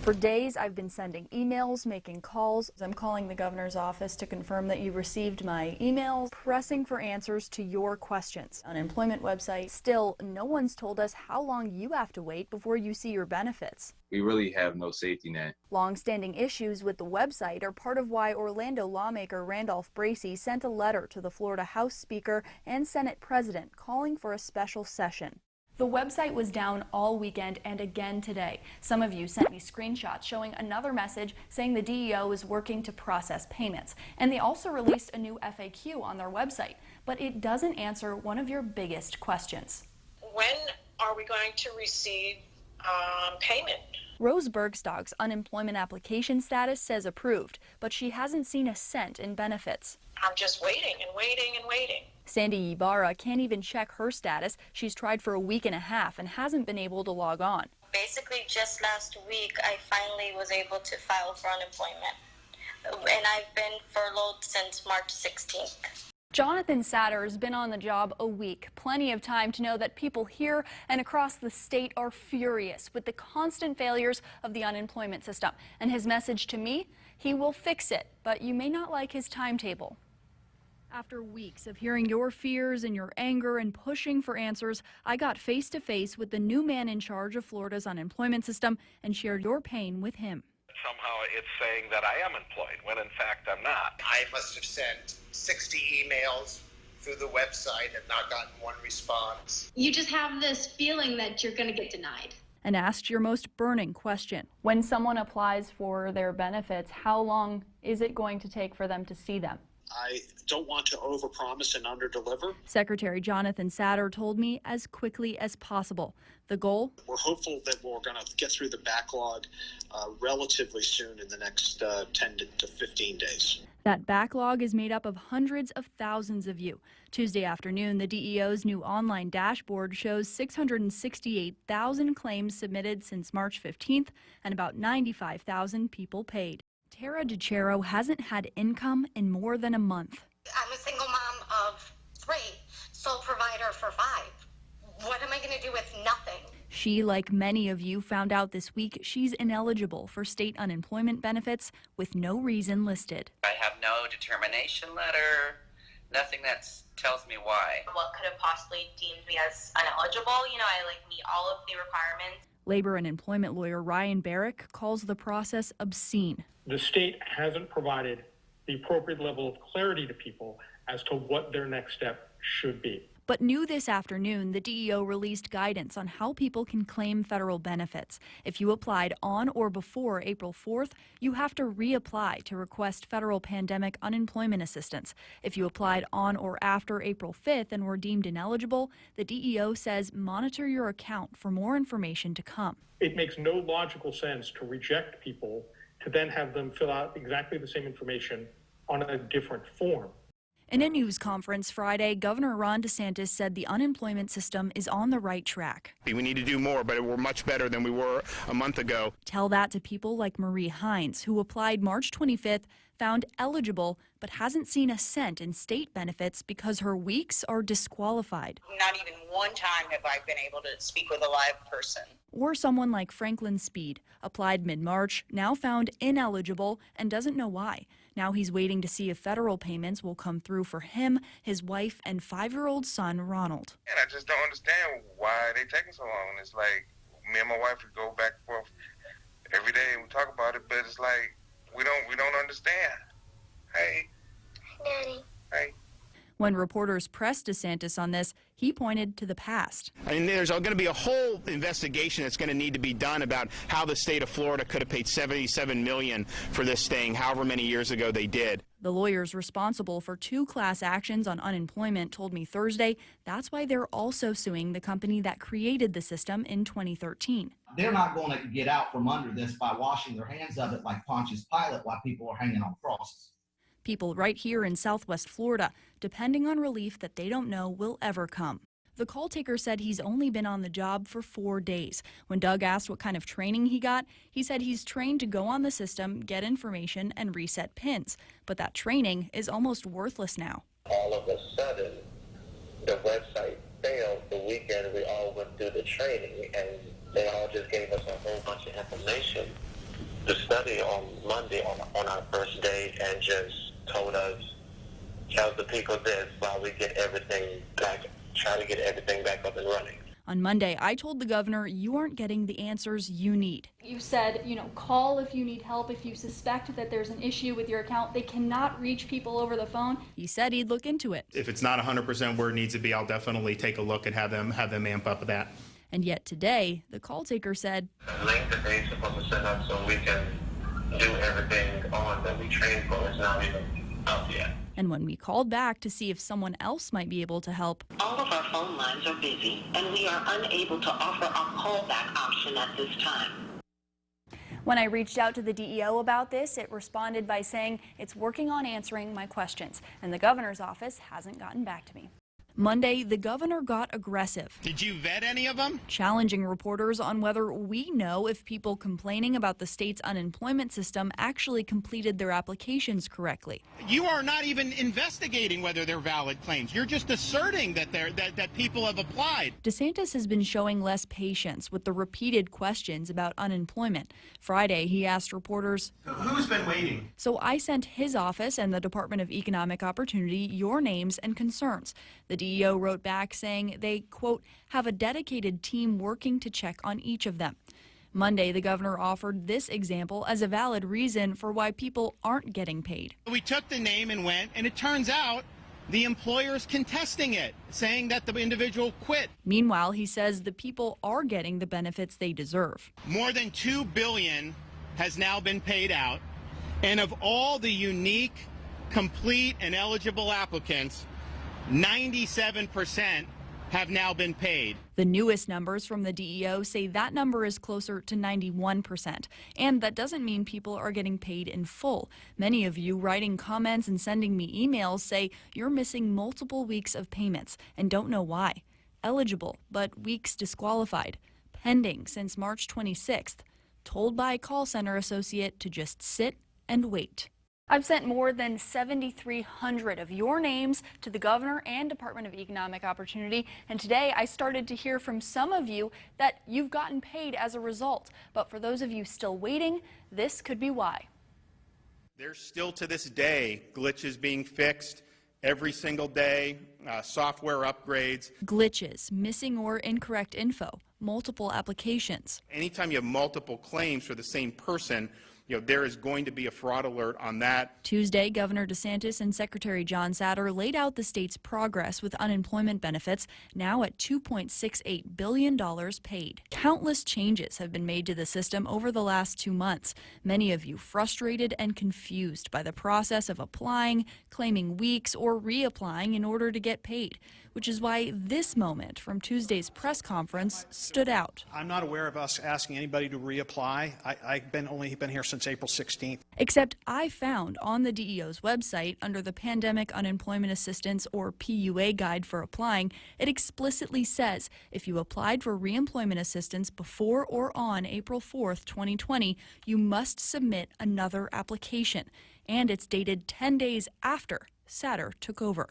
For days, I've been sending emails, making calls. I'm calling the governor's office to confirm that you received my emails, pressing for answers to your questions. Unemployment website. Still, no one's told us how long you have to wait before you see your benefits. We really have no safety net. Long-standing issues with the website are part of why Orlando lawmaker Randolph Bracey sent a letter to the Florida House Speaker and Senate President calling for a special session. The website was down all weekend and again today. Some of you sent me screenshots showing another message saying the DEO is working to process payments. And they also released a new FAQ on their website. But it doesn't answer one of your biggest questions. When are we going to receive payment? Rose Bergstog's unemployment application status says approved, but she hasn't seen a cent in benefits. I'm just waiting and waiting and waiting. Sandy Ibarra can't even check her status. She's tried for a week and a half and hasn't been able to log on. Basically, just last week, I finally was able to file for unemployment. And I've been furloughed since March 16th. Jonathan Satter's been on the job a week. Plenty of time to know that people here and across the state are furious with the constant failures of the unemployment system. And his message to me, he will fix it, but you may not like his timetable. After weeks of hearing your fears and your anger and pushing for answers, I got face to face with the new man in charge of Florida's unemployment system and shared your pain with him. Somehow it's saying that I am employed, when in fact I'm not. I must have sent 60 emails through the website and not gotten one response. You just have this feeling that you're going to get denied. And asked your most burning question. When someone applies for their benefits, how long is it going to take for them to see them? I don't want to overpromise and underdeliver. Secretary Jonathan Satter told me as quickly as possible. The goal? We're hopeful that we're going to get through the backlog relatively soon in the next 10 to 15 days. That backlog is made up of hundreds of thousands of you. Tuesday afternoon, the DEO's new online dashboard shows 668,000 claims submitted since March 15th and about 95,000 people paid. Tara DiCero hasn't had income in more than a month. I'm a single mom of 3, sole provider for 5. What am I going to do with nothing? She, like many of you, found out this week she's ineligible for state unemployment benefits with no reason listed. I have no determination letter, nothing that tells me why. What could have possibly deemed me as ineligible? You know, I meet all of the requirements. Labor and employment lawyer Ryan Barrick calls the process obscene. The state hasn't provided the appropriate level of clarity to people as to what their next step should be. But new this afternoon, the DEO released guidance on how people can claim federal benefits. If you applied on or before April 4th, you have to reapply to request federal pandemic unemployment assistance. If you applied on or after April 5th and were deemed ineligible, the DEO says monitor your account for more information to come. It makes no logical sense to reject people to then have them fill out exactly the same information on a different form. In a news conference Friday, Governor Ron DeSantis said the unemployment system is on the right track. We need to do more, but we're much better than we were a month ago. Tell that to people like Marie Hines, who applied March 25th, found eligible, but hasn't seen a cent in state benefits because her weeks are disqualified. Not even one time have I been able to speak with a live person. Or someone like Franklin Speed, applied mid-March, now found ineligible and doesn't know why. Now he's waiting to see if federal payments will come through for him, his wife, and 5-year-old son, Ronald. And I just don't understand why they taking so long. It's like me and my wife would go back and forth every day and we talk about it, but it's like we don't understand. Hey. Daddy. Hey. When reporters pressed DeSantis on this, he pointed to the past. I mean, there's going to be a whole investigation that's going to need to be done about how the state of Florida could have paid $77 million for this thing, however many years ago they did. The lawyers responsible for 2 class actions on unemployment told me Thursday that's why they're also suing the company that created the system in 2013. They're not going to get out from under this by washing their hands of it like Pontius Pilate while people are hanging on crosses. People right here in Southwest Florida, depending on relief that they don't know will ever come. The call taker said he's only been on the job for 4 days. When Doug asked what kind of training he got, he said he's trained to go on the system, get information, and reset pins. But that training is almost worthless now. All of a sudden, the website failed the weekend we all went through the training, and they all just gave us a whole bunch of information the study on Monday on our first day and just told us, tell the people this while we get everything back, try to get everything back up and running. On Monday, I told the governor you aren't getting the answers you need. You said, call if you need help, if you suspect that there's an issue with your account. They cannot reach people over the phone. He said he'd look into it. If it's not 100% where it needs to be, I'll definitely take a look and have them amp up that. And yet today, the call taker said, The link that they're supposed to send us so we can do everything on that we trained for is not even up yet. And when we called back to see if someone else might be able to help, all of our phone lines are busy, and we are unable to offer a callback option at this time. When I reached out to the DEO about this, it responded by saying it's working on answering my questions, and the governor's office hasn't gotten back to me. Monday, the governor got aggressive. Did you vet any of them? Challenging reporters on whether we know if people complaining about the state's unemployment system actually completed their applications correctly. You are not even investigating whether they're valid claims. You're just asserting that that people have applied. DeSantis has been showing less patience with the repeated questions about unemployment. Friday, he asked reporters, Who's been waiting? So I sent his office and the Department of Economic Opportunity your names and concerns. The DEO wrote back saying they, quote, have a dedicated team working to check on each of them. Monday, the governor offered this example as a valid reason for why people aren't getting paid. We took the name and went, and it turns out the employer's contesting it, saying that the individual quit. Meanwhile, he says the people are getting the benefits they deserve. More than $2 billion has now been paid out, and of all the unique, complete, and eligible applicants, 97% have now been paid. The newest numbers from the DEO say that number is closer to 91%. And that doesn't mean people are getting paid in full. Many of you writing comments and sending me emails say you're missing multiple weeks of payments and don't know why. Eligible, but weeks disqualified. Pending since March 26th. Told by a call center associate to just sit and wait. I've sent more than 7,300 of your names to the governor and Department of Economic Opportunity, and today I started to hear from some of you that you've gotten paid as a result. But for those of you still waiting, this could be why. There's still to this day glitches being fixed every single day, software upgrades. Glitches, missing or incorrect info, multiple applications. Anytime you have multiple claims for the same person, there is going to be a fraud alert on that. Tuesday, Governor DeSantis and Secretary John Satter laid out the state's progress with unemployment benefits, now at $2.68 billion paid. Countless changes have been made to the system over the last 2 months. Many of you frustrated and confused by the process of applying, claiming weeks, or reapplying in order to get paid, which is why this moment from Tuesday's press conference stood out. I'm not aware of us asking anybody to reapply. I've only been here since April 16th. Except I found on the DEO's website, under the Pandemic Unemployment Assistance or PUA guide for applying, it explicitly says if you applied for reemployment assistance before or on April 4th, 2020, you must submit another application. And it's dated 10 days after Satter took over.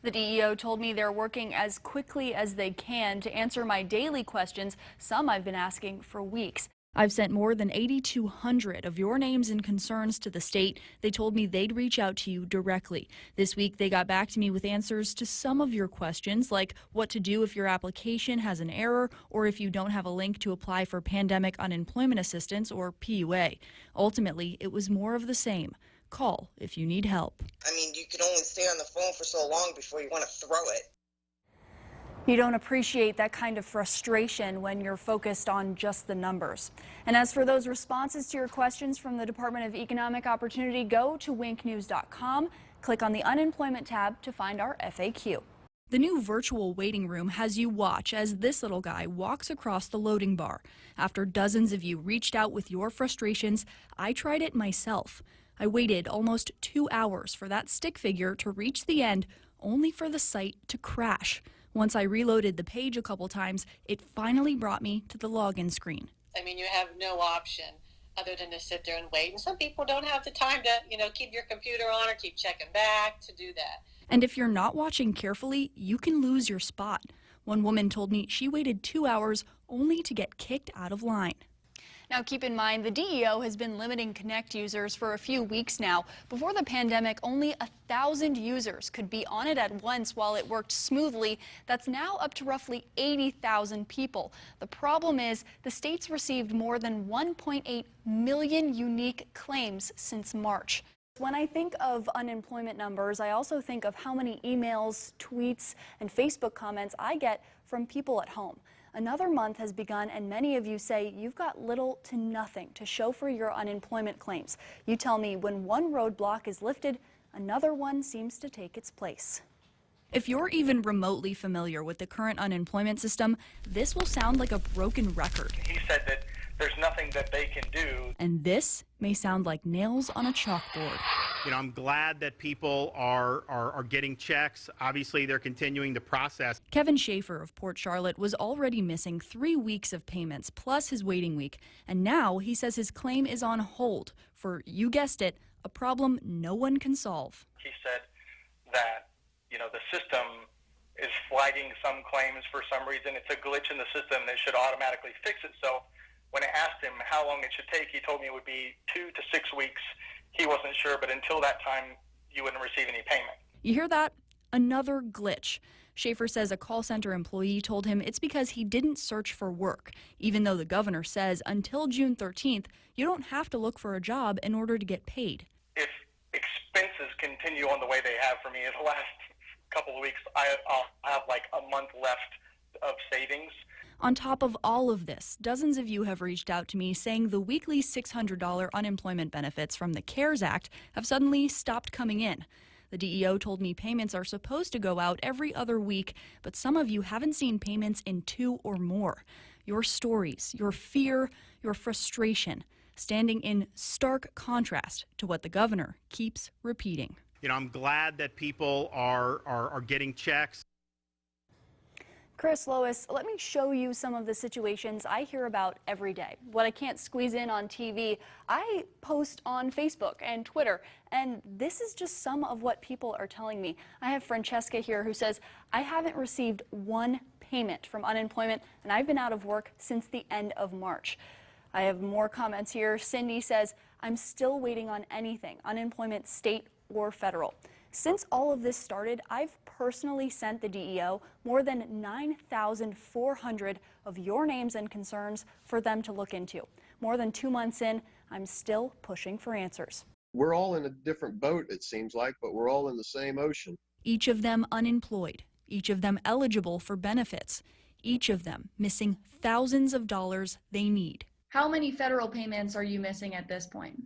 The DEO told me they're working as quickly as they can to answer my daily questions, some I've been asking for weeks. I've sent more than 8,200 of your names and concerns to the state. They told me they'd reach out to you directly. This week, they got back to me with answers to some of your questions, like what to do if your application has an error or if you don't have a link to apply for Pandemic Unemployment Assistance or PUA. Ultimately, it was more of the same. Call if you need help. I mean, you can only stay on the phone for so long before you want to throw it. You don't appreciate that kind of frustration when you're focused on just the numbers. And as for those responses to your questions from the Department of Economic Opportunity, go to winknews.com, click on the Unemployment tab to find our FAQ. The new virtual waiting room has you watch as this little guy walks across the loading bar. After dozens of you reached out with your frustrations, I tried it myself. I waited almost 2 hours for that stick figure to reach the end, only for the site to crash. Once I reloaded the page a couple times, it finally brought me to the login screen. I mean, you have no option other than to sit there and wait. And some people don't have the time to, keep your computer on or keep checking back to do that. And if you're not watching carefully, you can lose your spot. One woman told me she waited 2 hours only to get kicked out of line. Now, keep in mind, the DEO has been limiting Connect users for a few weeks now. Before the pandemic, only 1,000 users could be on it at once while it worked smoothly. That's now up to roughly 80,000 people. The problem is the state's received more than 1.8 million unique claims since March. When I think of unemployment numbers, I also think of how many emails, tweets, and Facebook comments I get from people at home. Another month has begun, and many of you say you've got little to nothing to show for your unemployment claims. You tell me when one roadblock is lifted, another one seems to take its place. If you're even remotely familiar with the current unemployment system, this will sound like a broken record. He said that there's nothing that they can do. And this may sound like nails on a chalkboard. You know, I'm glad that people are getting checks. Obviously, they're continuing the process. Kevin Schaefer of Port Charlotte was already missing 3 weeks of payments plus his waiting week. And now he says his claim is on hold for, you guessed it, a problem no one can solve. He said that, the system is flagging some claims for some reason. It's a glitch in the system that should automatically fix it. So when I asked him how long it should take, he told me it would be 2 to 6 weeks. He wasn't sure, but until that time, you wouldn't receive any payment. You hear that? Another glitch. Schaefer says a call center employee told him it's because he didn't search for work, even though the governor says until June 13th, you don't have to look for a job in order to get paid. If expenses continue on the way they have for me in the last couple of weeks, I'll have like a month left of savings. On top of all of this, dozens of you have reached out to me saying the weekly $600 unemployment benefits from the CARES Act have suddenly stopped coming in. The DEO told me payments are supposed to go out every other week, but some of you haven't seen payments in 2 or more. Your stories, your fear, your frustration, standing in stark contrast to what the governor keeps repeating. You know, I'm glad that people are getting checks. Chris, Lois, let me show you some of the situations I hear about every day. What I can't squeeze in on TV, I post on Facebook and Twitter, and this is just some of what people are telling me. I have Francesca here who says, I haven't received one payment from unemployment, and I've been out of work since the end of March. I have more comments here. Cindy says, I'm still waiting on anything, unemployment state or federal. Since all of this started, I've personally sent the DEO more than 9,400 of your names and concerns for them to look into. More than 2 months in, I'm still pushing for answers. We're all in a different boat, it seems like, but we're all in the same ocean. Each of them unemployed, each of them eligible for benefits, each of them missing thousands of dollars they need. How many federal payments are you missing at this point?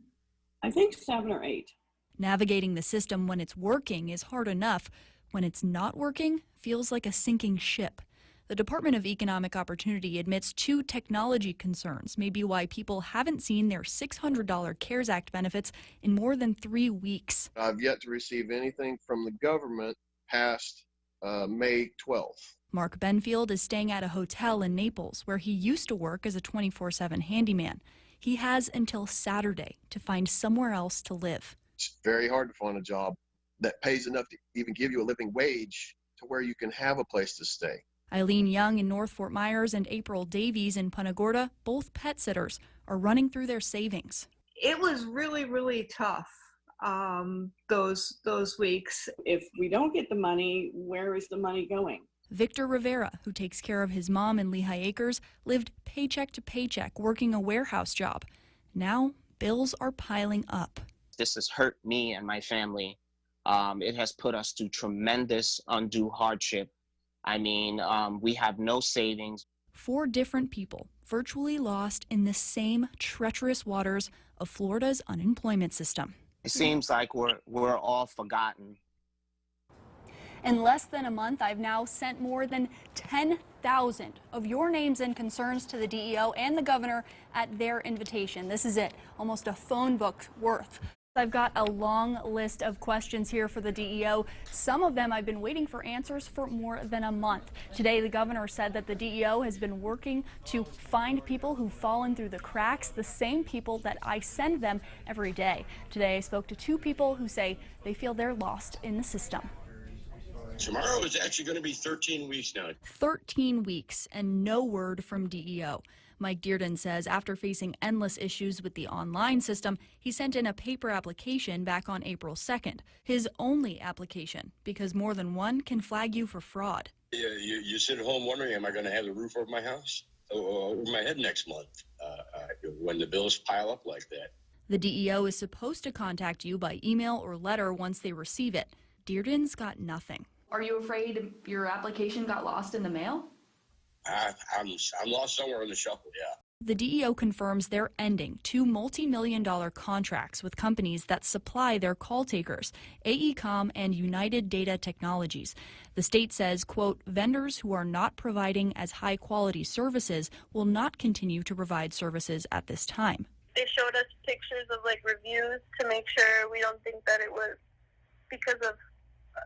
I think 7 or 8. Navigating the system when it's working is hard enough. When it's not working, feels like a sinking ship. The Department of Economic Opportunity admits 2 technology concerns may be why people haven't seen their $600 CARES Act benefits in more than 3 weeks. I've yet to receive anything from the government past May 12th. Mark Benfield is staying at a hotel in Naples where he used to work as a 24/7 handyman. He has until Saturday to find somewhere else to live. It's very hard to find a job that pays enough to even give you a living wage to where you can have a place to stay. Eileen Young in North Fort Myers and April Davies in Punta Gorda, both pet sitters, are running through their savings. It was really, really tough those weeks. If we don't get the money, where is the money going? Victor Rivera, who takes care of his mom in Lehigh Acres, lived paycheck to paycheck working a warehouse job. Now, bills are piling up. This has hurt me and my family. It has put us through tremendous undue hardship. I mean, we have no savings. 4 different people virtually lost in the same treacherous waters of Florida's unemployment system. It seems like we're all forgotten. In less than a month, I've now sent more than 10,000 of your names and concerns to the DEO and the governor at their invitation. This is it, almost a phone book worth. I've got a long list of questions here for the DEO. Some of them I've been waiting for answers for more than a month. Today, the governor said that the DEO has been working to find people who've fallen through the cracks, the same people that I send them every day. Today, I spoke to 2 people who say they feel they're lost in the system. Tomorrow is actually going to be 13 weeks now. 13 weeks and no word from DEO. Mike Dearden says after facing endless issues with the online system, he sent in a paper application back on April 2nd, his only application, because more than one can flag you for fraud. You sit at home wondering, am I going to have the roof over my house, over my head next month, when the bills pile up like that? The DEO is supposed to contact you by email or letter once they receive it. Dearden's got nothing. Are you afraid your application got lost in the mail? I'm lost somewhere in the shuffle, yeah. The DEO confirms they're ending 2 multi-million-dollar contracts with companies that supply their call takers, AECom and United Data Technologies. The state says, quote, vendors who are not providing as high-quality services will not continue to provide services at this time. They showed us pictures of reviews to make sure we don't think that it was because of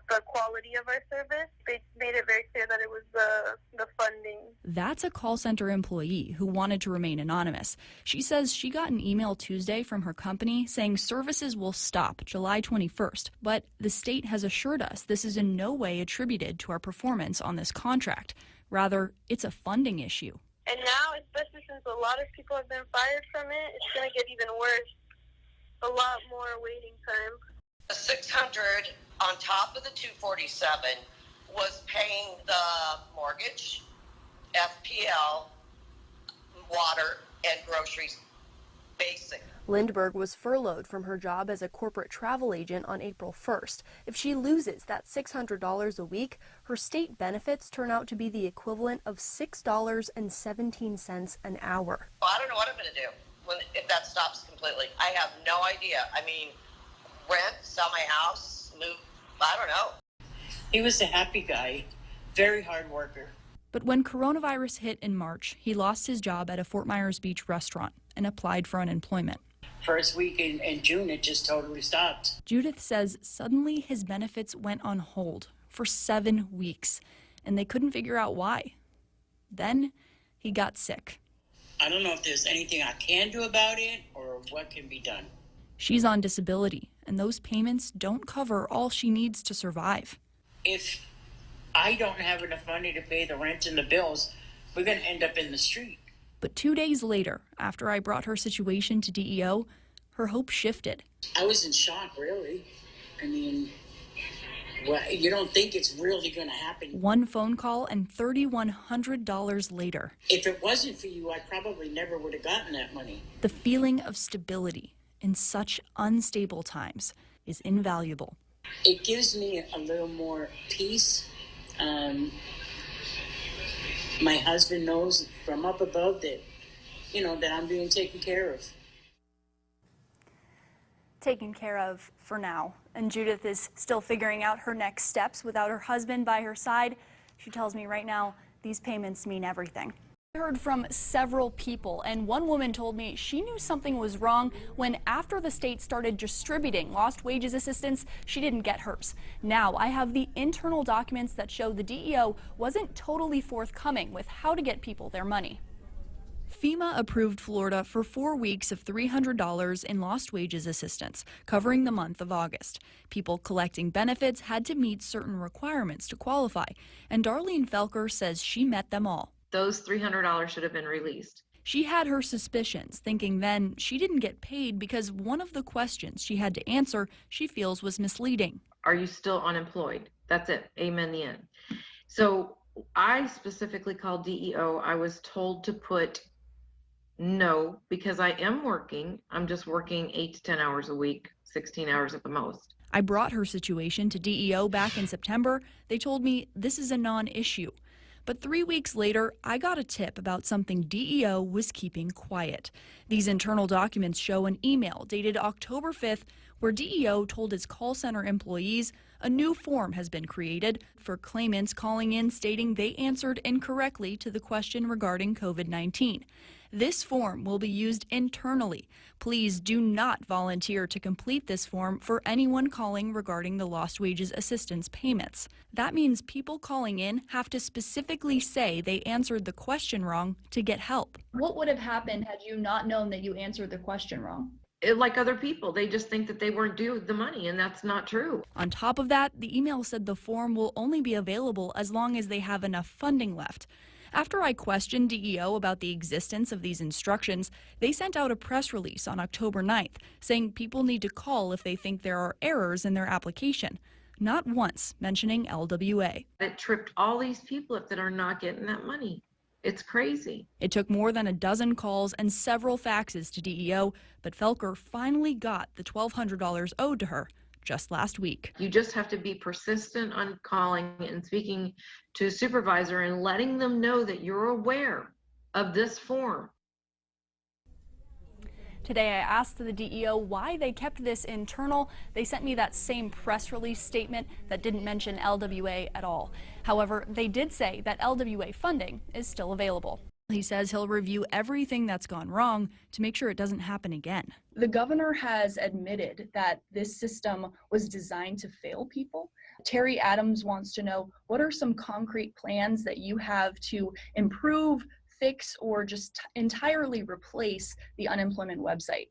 the quality of our service. They made it very clear that it was the funding. That's a call center employee who wanted to remain anonymous. She says she got an email Tuesday from her company saying services will stop July 21st, but the state has assured us this is in no way attributed to our performance on this contract. Rather, it's a funding issue. And now, especially since a lot of people have been fired from it, it's going to get even worse. A lot more waiting time. The 600 on top of the 247 was paying the mortgage, FPL, water, and groceries, basic. Lindbergh was furloughed from her job as a corporate travel agent on April 1st. If she loses that $600 a week, her state benefits turn out to be the equivalent of $6.17 an hour. Well, I don't know what I'm going to do if that stops completely. I have no idea. I mean, rent, sell my house, move, I don't know. He was a happy guy, very hard worker. But when coronavirus hit in March, he lost his job at a Fort Myers Beach restaurant and applied for unemployment. First week in June, it just totally stopped. Judith says suddenly his benefits went on hold for 7 weeks, and they couldn't figure out why. Then he got sick. I don't know if there's anything I can do about it or what can be done. She's on disability, and those payments don't cover all she needs to survive. If I don't have enough money to pay the rent and the bills, we're going to end up in the street. But 2 days later, after I brought her situation to DEO, her hope shifted. I was in shock, really. I mean, you don't think it's really going to happen. One phone call and $3,100 later. If it wasn't for you, I probably never would have gotten that money. The feeling of stability in such unstable times is invaluable. It gives me a little more peace. My husband knows from up above that, that I'm being taken care of. Taken care of for now. And Judith is still figuring out her next steps without her husband by her side. She tells me right now these payments mean everything. I heard from several people, and one woman told me she knew something was wrong when after the state started distributing lost wages assistance, she didn't get hers. Now I have the internal documents that show the DEO wasn't totally forthcoming with how to get people their money. FEMA approved Florida for 4 weeks of $300 in lost wages assistance, covering the month of August. People collecting benefits had to meet certain requirements to qualify, and Darlene Felker says she met them all. Those $300 should have been released. She had her suspicions, thinking then she didn't get paid because one of the questions she had to answer she feels was misleading. Are you still unemployed? That's it. Amen, the end. So I specifically called DEO. I was told to put no, because I am working. I'm just working 8 to 10 hours a week, 16 hours at the most. I brought her situation to DEO back in September. They told me this is a non-issue. But 3 weeks later, I got a tip about something DEO was keeping quiet. These internal documents show an email dated October 5th where DEO told its call center employees a new form has been created for claimants calling in stating they answered incorrectly to the question regarding COVID-19. This form will be used internally. Please do not volunteer to complete this form for anyone calling regarding the lost wages assistance payments. That means people calling in have to specifically say they answered the question wrong to get help. What would have happened had you not known that you answered the question wrong? Like other people, they just think that they weren't due the money, and that's not true. On top of that, the email said the form will only be available as long as they have enough funding left. After I questioned DEO about the existence of these instructions, they sent out a press release on October 9th saying people need to call if they think there are errors in their application, not once mentioning LWA. It tripped all these people up that are not getting that money. It's crazy. It took more than a dozen calls and several faxes to DEO, but Felker finally got the $1,200 owed to her just last week. You just have to be persistent on calling and speaking to a supervisor and letting them know that you're aware of this form. Today, I asked the DEO why they kept this internal. They sent me that same press release statement that didn't mention LWA at all. However, they did say that LWA funding is still available. He says he'll review everything that's gone wrong to make sure it doesn't happen again. The governor has admitted that this system was designed to fail people. Terry Adams wants to know, what are some concrete plans that you have to improve, fix, or just entirely replace the unemployment website?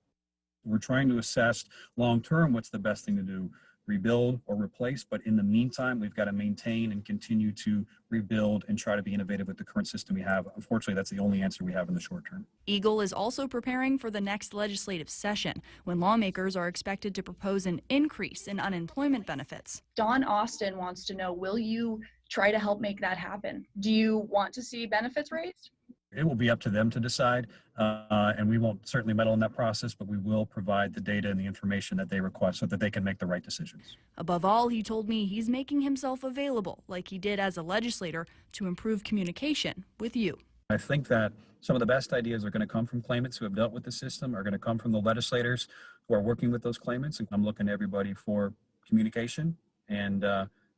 We're trying to assess long-term what's the best thing to do, rebuild or replace, but in the meantime, we've got to maintain and continue to rebuild and try to be innovative with the current system we have. Unfortunately, that's the only answer we have in the short term. Eagle is also preparing for the next legislative session, when lawmakers are expected to propose an increase in unemployment benefits. Don Austin wants to know, will you try to help make that happen? Do you want to see benefits raised? It will be up to them to decide, and we won't certainly meddle in that process, but we will provide the data and the information that they request so that they can make the right decisions. Above all, he told me he's making himself available, like he did as a legislator, to improve communication with you. I think that some of the best ideas are going to come from claimants who have dealt with the system, are going to come from the legislators who are working with those claimants, and I'm looking to everybody for communication and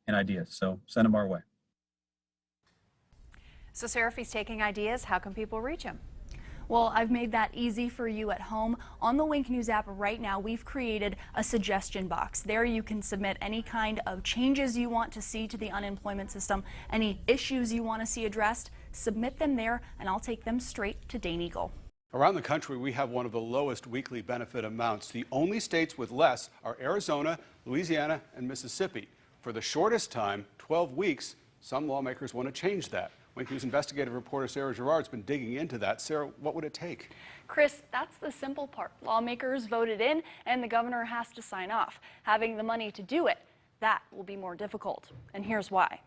ideas, so send them our way. So Sarah, if he's taking ideas, how can people reach him? Well, I've made that easy for you at home. On the Wink News app right now, we've created a suggestion box. There you can submit any kind of changes you want to see to the unemployment system, any issues you want to see addressed. Submit them there, and I'll take them straight to Dane Eagle. Around the country, we have one of the lowest weekly benefit amounts. The only states with less are Arizona, Louisiana, and Mississippi. For the shortest time, 12 weeks, some lawmakers want to change that. Wink News investigative reporter Sara Girard has been digging into that. Sarah, what would it take? Chris, that's the simple part. Lawmakers voted in, and the governor has to sign off. Having the money to do it, that will be more difficult. And here's why.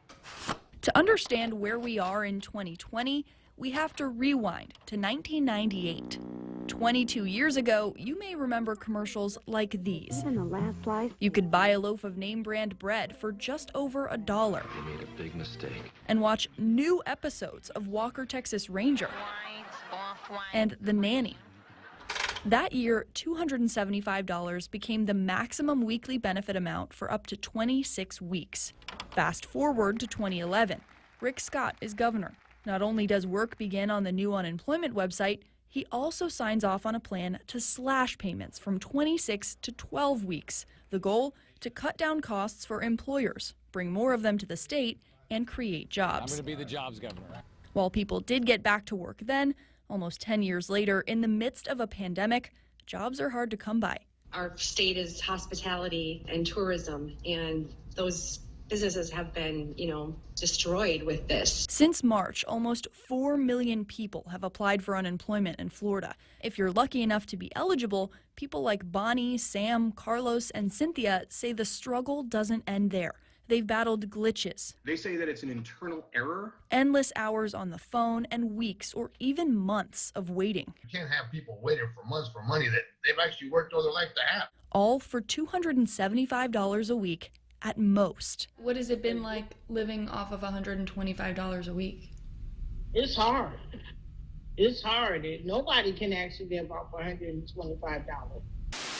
To understand where we are in 2020, we have to rewind to 1998. 22 years ago, you may remember commercials like these. You could buy a loaf of name brand bread for just over $1. You made a big mistake. And watch new episodes of Walker, Texas Ranger and The Nanny. That year, $275 became the maximum weekly benefit amount for up to 26 weeks. Fast forward to 2011. Rick Scott is governor. Not only does work begin on the new unemployment website, he also signs off on a plan to slash payments from 26 to 12 weeks. The goal, to cut down costs for employers, bring more of them to the state, and create jobs. I'm going to be the jobs governor. While people did get back to work then, almost 10 years later, in the midst of a pandemic, jobs are hard to come by. Our state is hospitality and tourism, and those businesses have been, destroyed with this. Since March, almost 4 million people have applied for unemployment in Florida. If you're lucky enough to be eligible, people like Bonnie, Sam, Carlos, and Cynthia say the struggle doesn't end there. They've battled glitches. They say that it's an internal error. Endless hours on the phone and weeks or even months of waiting. You can't have people waiting for months for money that they've actually worked all their life to have. All for $275 a week at most. What has it been like living off of $125 a week? It's hard. It's hard. Nobody can actually live off $125.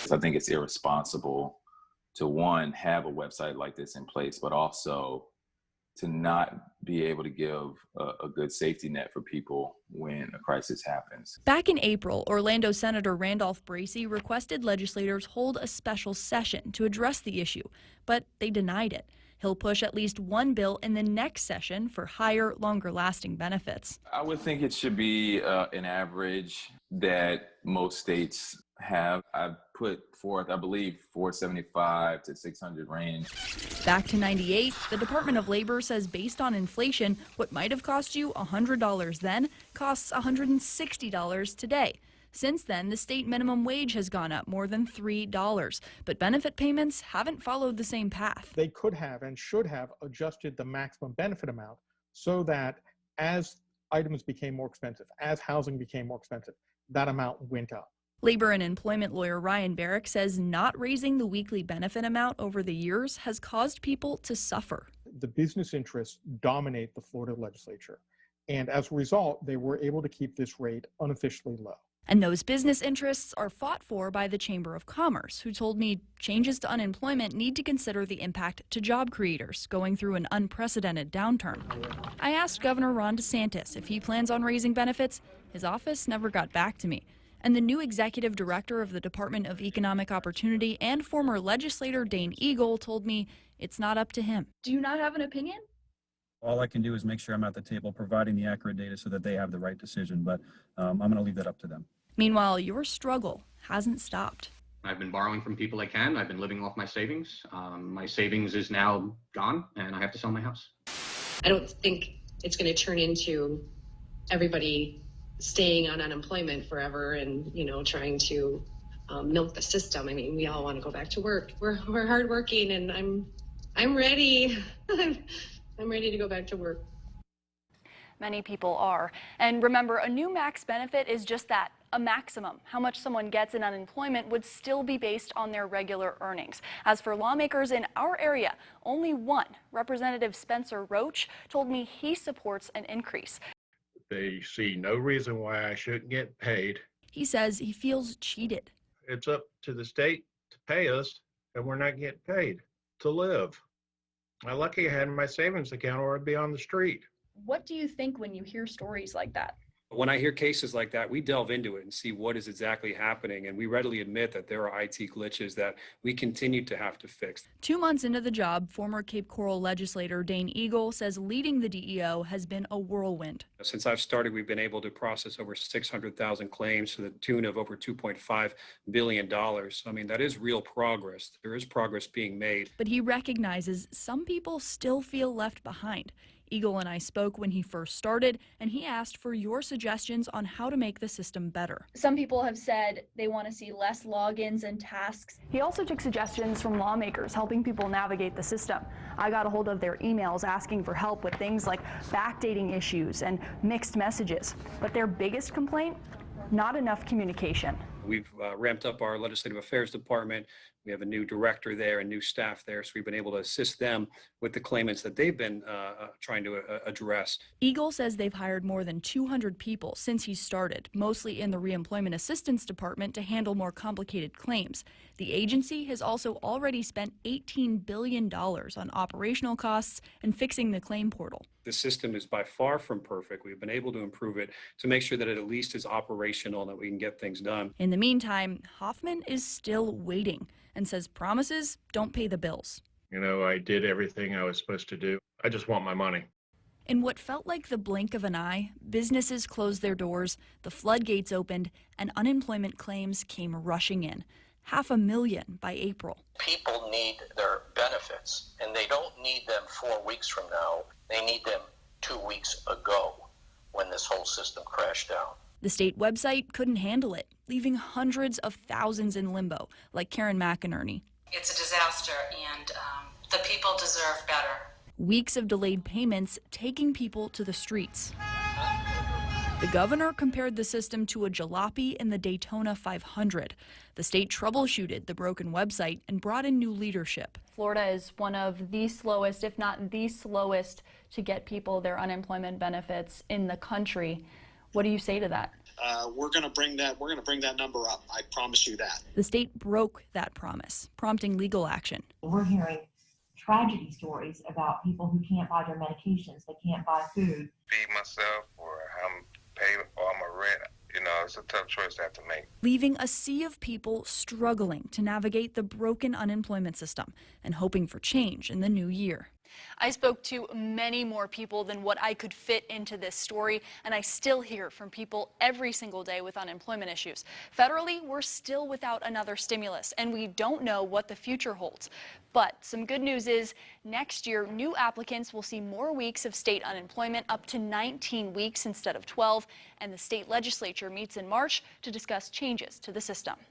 I think it's irresponsible to, one, have a website like this in place, but also to not be able to give a good safety net for people when a crisis happens. Back in April, Orlando Senator Randolph Bracy requested legislators hold a special session to address the issue, but they denied it. He'll push at least one bill in the next session for higher, longer-lasting benefits. I would think it should be an average that most states I've put forth, I believe, 475 to 600 range. Back to 98, the Department of Labor says based on inflation, what might have cost you $100 then costs $160 today. Since then, the state minimum wage has gone up more than $3, but benefit payments haven't followed the same path. They could have and should have adjusted the maximum benefit amount so that as items became more expensive, as housing became more expensive, that amount went up. Labor and employment lawyer Ryan Barrick says not raising the weekly benefit amount over the years has caused people to suffer. The business interests dominate the Florida legislature, and as a result, they were able to keep this rate unofficially low. And those business interests are fought for by the Chamber of Commerce, who told me changes to unemployment need to consider the impact to job creators going through an unprecedented downturn. I asked Governor Ron DeSantis if he plans on raising benefits. His office never got back to me. And the new executive director of the Department of Economic Opportunity and former legislator Dane Eagle told me it's not up to him. Do you not have an opinion? All I can do is make sure I'm at the table providing the accurate data so that they have the right decision, but I'm going to leave that up to them. Meanwhile, your struggle hasn't stopped. I've been borrowing from people I can. I've been living off my savings. My savings is now gone, and I have to sell my house. I don't think it's going to turn into everybody staying on unemployment forever and, trying to milk the system. I mean, we all want to go back to work. We're hardworking, and I'm ready. I'm ready to go back to work. Many people are. And remember, a new max benefit is just that, a maximum. How much someone gets in unemployment would still be based on their regular earnings. As for lawmakers in our area, only one, Representative Spencer Roach, told me he supports an increase. They see no reason why I shouldn't get paid. He says he feels cheated. It's up to the state to pay us, and we're not getting paid to live. I'm lucky I had my savings account or I'd be on the street. What do you think when you hear stories like that? When I hear cases like that, we delve into it and see what is exactly happening, and we readily admit that there are IT glitches that we continue to have to fix. 2 months into the job, former Cape Coral legislator Dane Eagle says leading the DEO has been a whirlwind. Since I've started, we've been able to process over 600,000 claims to the tune of over $2.5 billion. I mean, that is real progress. There is progress being made. But he recognizes some people still feel left behind. Eagle and I spoke when he first started, and he asked for your suggestions on how to make the system better. Some people have said they want to see less logins and tasks. He also took suggestions from lawmakers helping people navigate the system. I got a hold of their emails asking for help with things like backdating issues and mixed messages. But their biggest complaint? Not enough communication. We've ramped up our legislative affairs department. We have a new director there and new staff there, so we've been able to assist them with the claimants that they've been trying to address. Eagle says they've hired more than 200 people since he started, mostly in the reemployment assistance department to handle more complicated claims. The agency has also already spent $18 billion on operational costs and fixing the claim portal. The system is by far from perfect. We've been able to improve it to make sure that it at least is operational and that we can get things done. In the meantime, Hoffman is still waiting and says promises don't pay the bills. I did everything I was supposed to do. I just want my money. In what felt like the blink of an eye, businesses closed their doors, the floodgates opened, and unemployment claims came rushing in. 500,000 by April. People need their benefits, and they don't need them 4 weeks from now. They need them 2 weeks ago when this whole system crashed down. The state website couldn't handle it, leaving hundreds of thousands in limbo, like Karen McInerney. It's a disaster, and the people deserve better. Weeks of delayed payments taking people to the streets. The governor compared the system to a jalopy in the Daytona 500. The state troubleshooted the broken website and brought in new leadership. Florida is one of the slowest, if not the slowest, to get people their unemployment benefits in the country. What do you say to that? We're going to bring that number up. I promise you that. The state broke that promise, prompting legal action. We're hearing tragedy stories about people who can't buy their medications, they can't buy food. Feed myself, or I'm paying all my rent. It's a tough choice to have to make. Leaving a sea of people struggling to navigate the broken unemployment system and hoping for change in the new year. I spoke to many more people than what I could fit into this story, and I still hear from people every single day with unemployment issues. Federally, we're still without another stimulus, and we don't know what the future holds. But some good news is next year, new applicants will see more weeks of state unemployment, up to 19 weeks instead of 12, and the state legislature meets in March to discuss changes to the system.